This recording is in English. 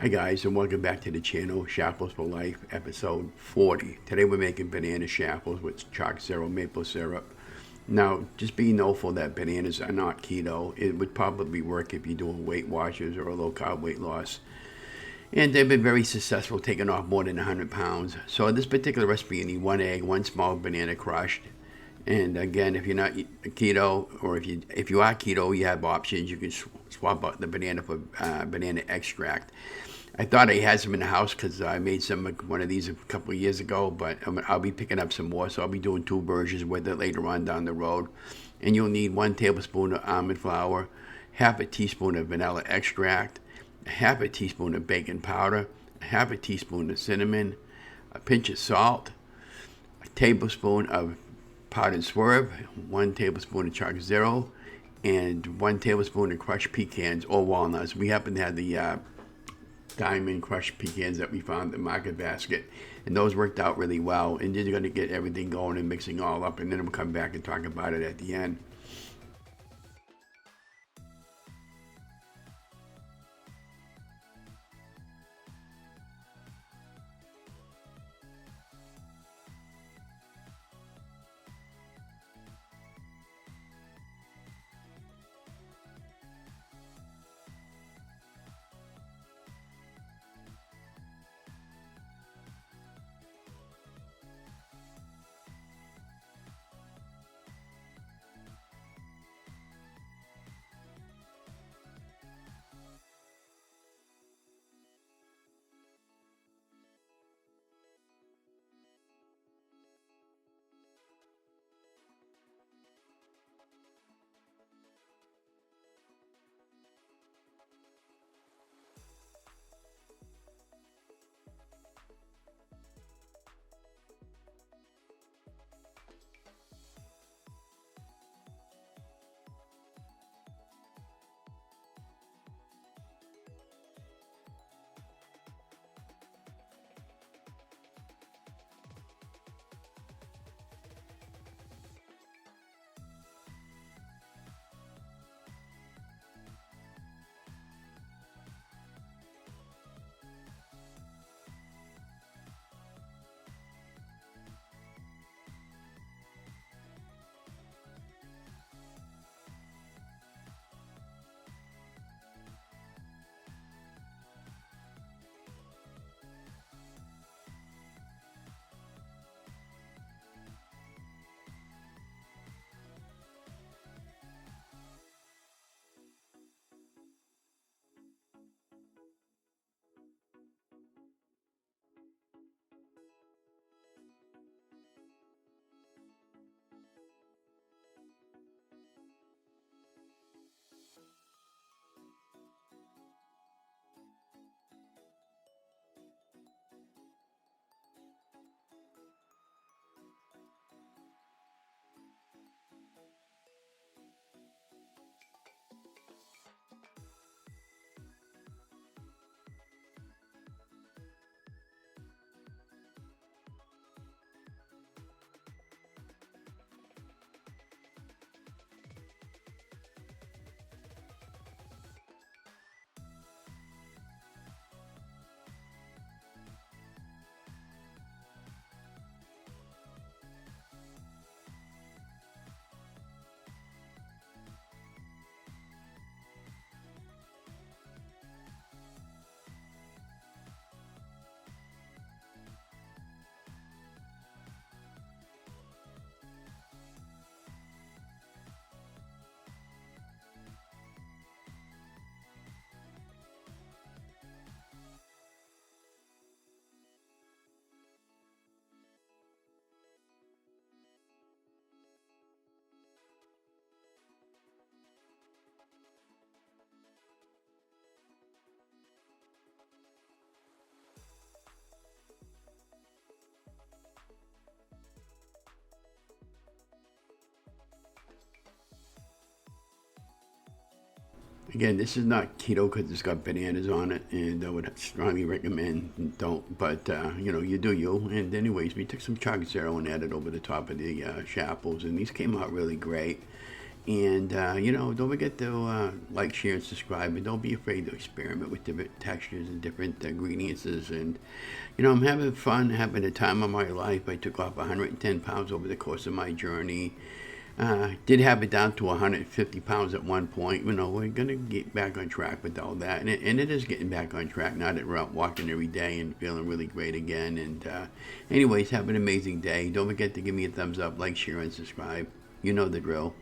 Hi guys, and welcome back to the channel, Chaffles for Life, episode 40. Today we're making banana chaffles with Choc Zero maple syrup. Now, just be knowful that bananas are not keto. It would probably work if you're doing Weight Watchers or a low-carb weight loss. And they've been very successful, taking off more than 100 pounds. So in this particular recipe, you need one egg, one small banana crushed. And again, if you're not keto, or if you are keto, you have options. You can swap out the banana for banana extract. I thought I had some in the house because I made one of these a couple of years ago, but I'll be picking up some more, so I'll be doing two versions with it later on down the road. And you'll need 1 tablespoon of almond flour, half a teaspoon of vanilla extract, half a teaspoon of baking powder, half a teaspoon of cinnamon, a pinch of salt, a tablespoon of powdered Swerve, 1 tablespoon of Choc Zero, and 1 tablespoon of crushed pecans or walnuts. We happen to have the diamond crushed pecans that we found in the market basket, and those worked out really well. And you're going to get everything going and mixing all up, and then we'll come back and talk about it at the end. Again, this is not keto because it's got bananas on it, and I would strongly recommend don't. But you do you. And anyways, we took some Choc Zero and added over the top of the Chaffles, and these came out really great. And, don't forget to like, share, and subscribe. And don't be afraid to experiment with different textures and different ingredients. And, I'm having fun, having the time of my life. I took off 110 pounds over the course of my journey. Did have it down to 150 pounds at one point. We're going to get back on track with all that. And it is getting back on track now that we're out walking every day and feeling really great again. And anyways, have an amazing day. Don't forget to give me a thumbs up, like, share, and subscribe. You know the drill.